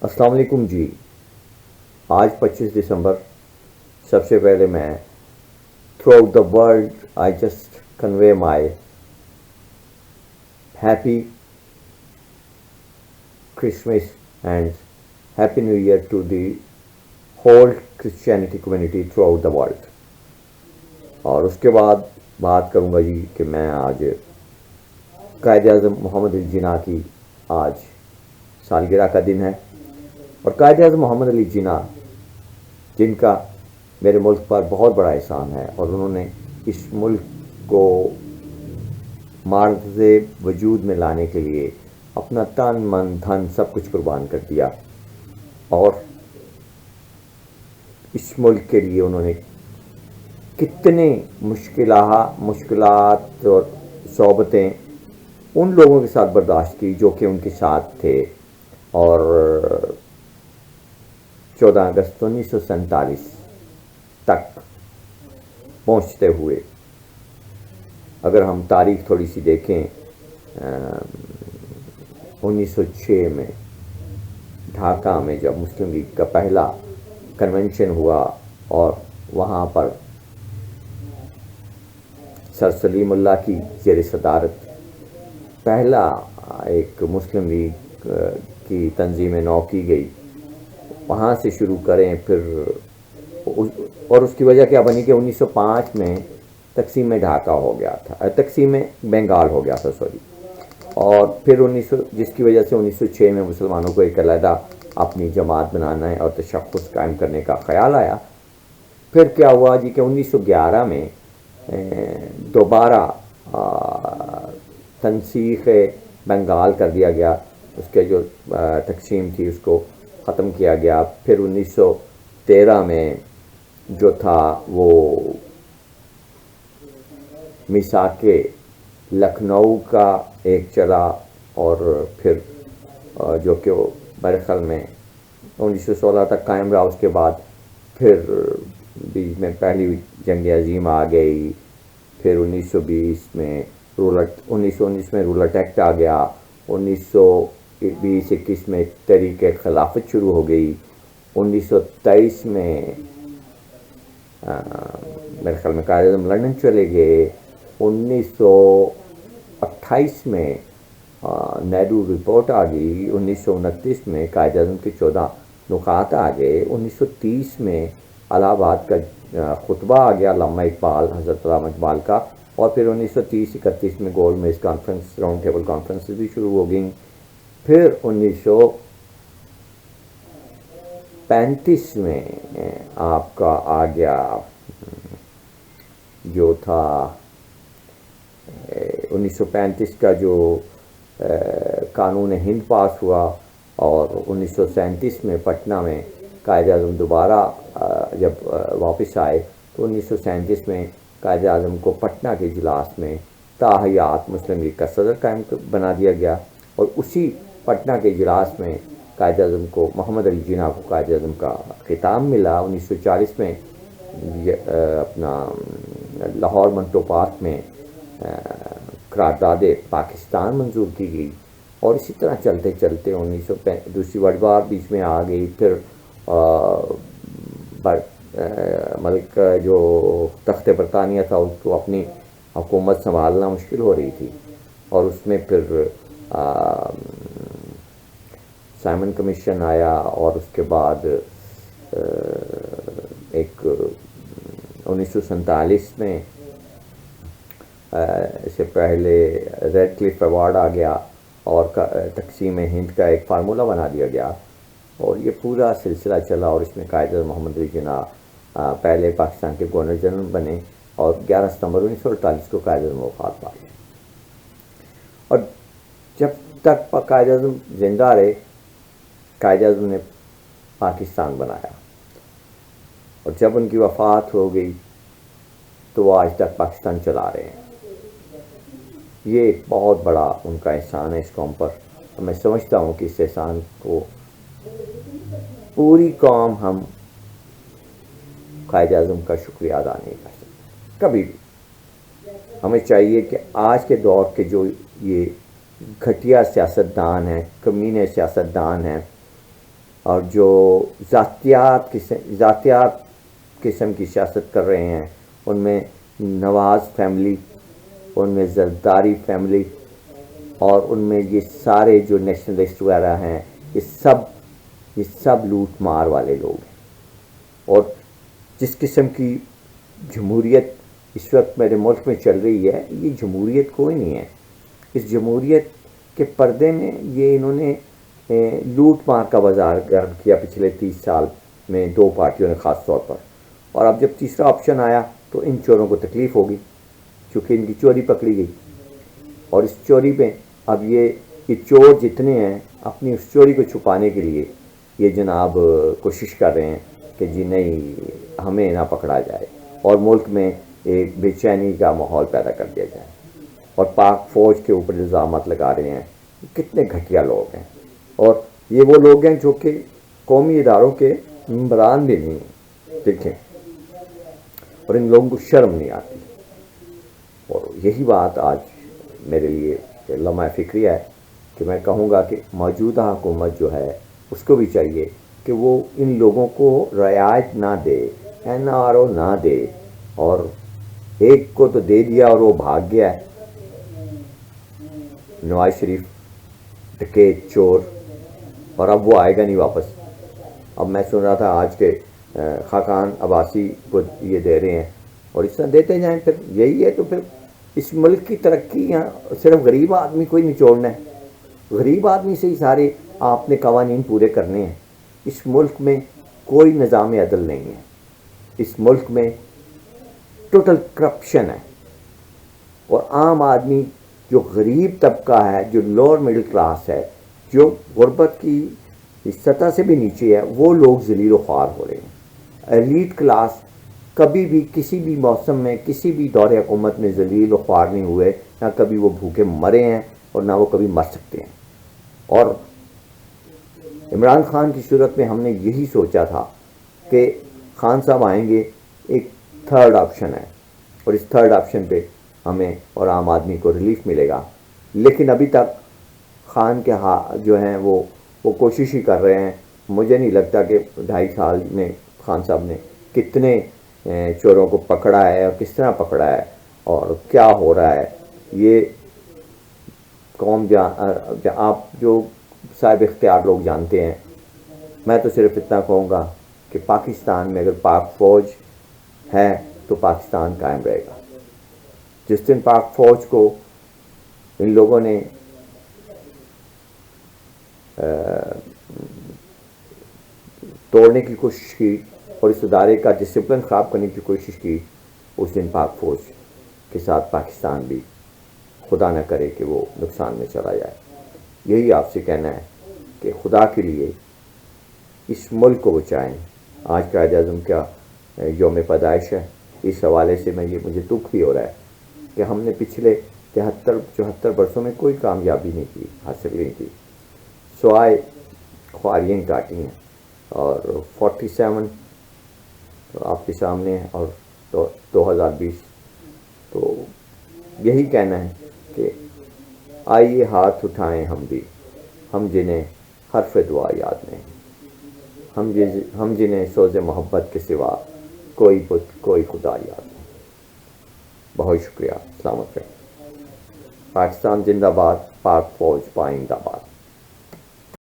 السلام علیکم جی. آج 25 دسمبر. سب سے پہلے میں throughout the world I just convey my happy Christmas and happy new year to the whole Christianity community throughout the world. اور اس کے بعد بات کروں گا جی کہ میں آج قائد اعظم محمد علی جناح کی آج سالگرہ کا دن ہے. اور قائد اعظم محمد علی جناح جن کا میرے ملک پر بہت بڑا احسان ہے، اور انہوں نے اس ملک کو معرض وجود میں لانے کے لیے اپنا تن من دھن سب کچھ قربان کر دیا، اور اس ملک کے لیے انہوں نے کتنے مشکلات اور صعوبتیں ان لوگوں کے ساتھ برداشت کی جو کہ ان کے ساتھ تھے. اور 14 اگست 1947 تک پہنچتے ہوئے اگر ہم تاریخ تھوڑی سی دیکھیں، 1906 میں ڈھاکہ میں جب مسلم لیگ کا پہلا کنونشن ہوا اور وہاں پر سر سلیم اللہ کی زیر صدارت پہلا ایک مسلم لیگ کی تنظیم نو کی گئی. وہاں سے شروع کریں پھر، اور اس کی وجہ کیا بنی کہ 1905 میں تقسیم ڈھاکہ ہو گیا تھا، تقسیم بنگال ہو گیا تھا اور پھر جس کی وجہ سے 1906 میں مسلمانوں کو ایک علیحدہ اپنی جماعت بنانا ہے اور تشخص قائم کرنے کا خیال آیا. پھر کیا ہوا جی کہ 1911 میں دوبارہ تنسیخ بنگال کر دیا گیا، اس کے جو تقسیم تھی اس کو ختم کیا گیا. پھر 1913 میں جو تھا وہ میثاق لکھنؤ کا ایک چلا، اور پھر جو کہ میرے خیال میں 1916 تک قائم رہا. اس کے بعد پھر بیچ میں پہلی جنگ عظیم آ گئی. پھر 1920 میں 1919 میں رولٹ ایکٹ آ گیا. 1920-21 میں تحریک خلافت شروع ہو گئی. 1923 میں میرے خیال میں قائد اعظم لندن چلے گئے. 1928 میں نہرو رپورٹ آ گئی. 1929 میں قائد اعظم کے 14 نکات آ گئے. 1930 میں الہ آباد کا خطبہ آ گیا علامہ اقبال، حضرت علامہ اقبال کا. اور پھر 1930-31 میں گول میز کانفرنس، راؤنڈ ٹیبل کانفرنس بھی شروع ہو گئیں. پھر 1935 میں آپ کا آ گیا جو تھا 1935 کا جو قانون ہند پاس ہوا. اور 1937 میں پٹنہ میں قائد اعظم دوبارہ جب واپس آئے تو 1937 میں قائد اعظم کو پٹنہ کے اجلاس میں تاحیات مسلم لیگ کا صدر قائم بنا دیا گیا. اور اسی پٹنہ کے اجلاس میں قائد اعظم کو محمد علی جناح کو قائد اعظم کا خطاب ملا. 1940 میں اپنا لاہور منٹو پارک میں قرارداد پاکستان منظور کی گئی. اور اسی طرح چلتے چلتے دوسری ورلڈ وار بیچ میں آ گئی. پھر ملک جو تخت برطانیہ تھا اس کو اپنی حکومت سنبھالنا مشکل ہو رہی تھی، اور اس میں پھر سائمن کمیشن آیا. اور اس کے بعد ایک 1947 میں اس سے پہلے ریڈ کلف ایوارڈ آ گیا اور تقسیم ہند کا ایک فارمولہ بنا دیا گیا. اور یہ پورا سلسلہ چلا، اور اس میں قائد اعظم محمد علی جناح پہلے پاکستان کے گورنر جنرل بنے اور 11 ستمبر 1948 کو قائد اعظم وفات پا گئے. اور جب تک قائد اعظم زندہ رہے قائد اعظم نے پاکستان بنایا، اور جب ان کی وفات ہو گئی تو وہ آج تک پاکستان چلا رہے ہیں. یہ ایک بہت بڑا ان کا احسان ہے اس قوم پر. میں سمجھتا ہوں کہ اس احسان کو پوری قوم ہم قائد اعظم کا شکریہ ادا نہیں کر سکتے کبھی بھی. ہمیں چاہیے کہ آج کے دور کے جو یہ گھٹیا سیاستدان ہیں، کمینے سیاستدان ہیں، اور جو ذاتیات قسم کی سیاست کر رہے ہیں، ان میں نواز فیملی، ان میں زرداری فیملی، اور ان میں یہ سارے جو نیشنلسٹ وغیرہ ہیں، یہ سب لوٹ مار والے لوگ ہیں. اور جس قسم کی جمہوریت اس وقت میرے ملک میں چل رہی ہے، یہ جمہوریت کوئی نہیں ہے. اس جمہوریت کے پردے میں یہ انہوں نے لوٹ مار کا بازار گرم کیا پچھلے 30 سال میں 2 پارٹیوں نے خاص طور پر. اور اب جب تیسرا آپشن آیا تو ان چوروں کو تکلیف ہوگی، چونکہ ان کی چوری پکڑی گئی. اور اس چوری میں اب یہ چور جتنے ہیں، اپنی اس چوری کو چھپانے کے لیے یہ جناب کوشش کر رہے ہیں کہ جی نہیں، ہمیں نہ پکڑا جائے، اور ملک میں ایک بے چینی کا ماحول پیدا کر دیا جائے. اور پاک فوج کے اوپر الزامات لگا رہے ہیں. کتنے گھٹیا لوگ ہیں، اور یہ وہ لوگ ہیں جو کہ قومی اداروں کے ممبران بھی نہیں ہیں. دیکھیں، اور ان لوگوں کو شرم نہیں آتی. اور یہی بات آج میرے لیے لمحہ فکری ہے کہ میں کہوں گا کہ موجودہ حکومت جو ہے اس کو بھی چاہیے کہ وہ ان لوگوں کو رعایت نہ دے، NRO نہ دے. اور ایک کو تو دے دیا اور وہ بھاگ گیا ہے، نواز شریف، ڈکیت، چور، اور اب وہ آئے گا نہیں واپس. اب میں سن رہا تھا آج کے خاقان عباسی کو یہ دے رہے ہیں، اور اس طرح دیتے جائیں. پھر یہی ہے تو پھر اس ملک کی ترقی یہاں صرف غریب آدمی کو ہی نچوڑنا ہے. غریب آدمی سے ہی سارے آپ نے قوانین پورے کرنے ہیں. اس ملک میں کوئی نظام عدل نہیں ہے. اس ملک میں ٹوٹل کرپشن ہے. اور عام آدمی جو غریب طبقہ ہے، جو لوور مڈل کلاس ہے، جو غربت کی سطح سے بھی نیچے ہے، وہ لوگ ذلیل و خوار ہو رہے ہیں. ایلیٹ کلاس کبھی بھی کسی بھی موسم میں کسی بھی دور حکومت میں ذلیل و خوار نہیں ہوئے، نہ کبھی وہ بھوکے مرے ہیں اور نہ وہ کبھی مر سکتے ہیں. اور عمران خان کی صورت میں ہم نے یہی سوچا تھا کہ خان صاحب آئیں گے، ایک تھرڈ آپشن ہے، اور اس تھرڈ آپشن پہ ہمیں اور عام آدمی کو ریلیف ملے گا. لیکن ابھی تک خان کے جو ہیں وہ کوشش ہی کر رہے ہیں. مجھے نہیں لگتا کہ 2.5 سال میں خان صاحب نے کتنے چوروں کو پکڑا ہے اور کس طرح پکڑا ہے اور کیا ہو رہا ہے. یہ قوم آپ جو صاحب اختیار لوگ جانتے ہیں. میں تو صرف اتنا کہوں گا کہ پاکستان میں اگر پاک فوج ہے تو پاکستان قائم رہے گا. جس دن پاک فوج کو ان لوگوں نے توڑنے کی کوشش کی اور اس ادارے کا ڈسپلن خراب کرنے کی کوشش کی، اس دن پاک فوج کے ساتھ پاکستان بھی خدا نہ کرے کہ وہ نقصان میں چلا جائے. یہی آپ سے کہنا ہے کہ خدا کے لیے اس ملک کو بچائیں. آج قائد اعظم کا یوم پیدائش ہے. اس حوالے سے مجھے دکھ بھی ہو رہا ہے کہ ہم نے پچھلے 73-74 برسوں میں کوئی کامیابی نہیں کی، حاصل نہیں کی، سوائے خواریاں کاٹی ہیں. اور 47 آپ کے سامنے ہے، اور 2020. تو یہی کہنا ہے کہ آئیے ہاتھ اٹھائیں ہم بھی، ہم جنہیں حرف دعا یاد نہیں، ہم جنہیں سوز محبت کے سوا کوئی بت کوئی خدا یاد نہیں. بہت شکریہ. سلامت رہیں. پاکستان زندہ باد. پاک فوج پائندہ باد.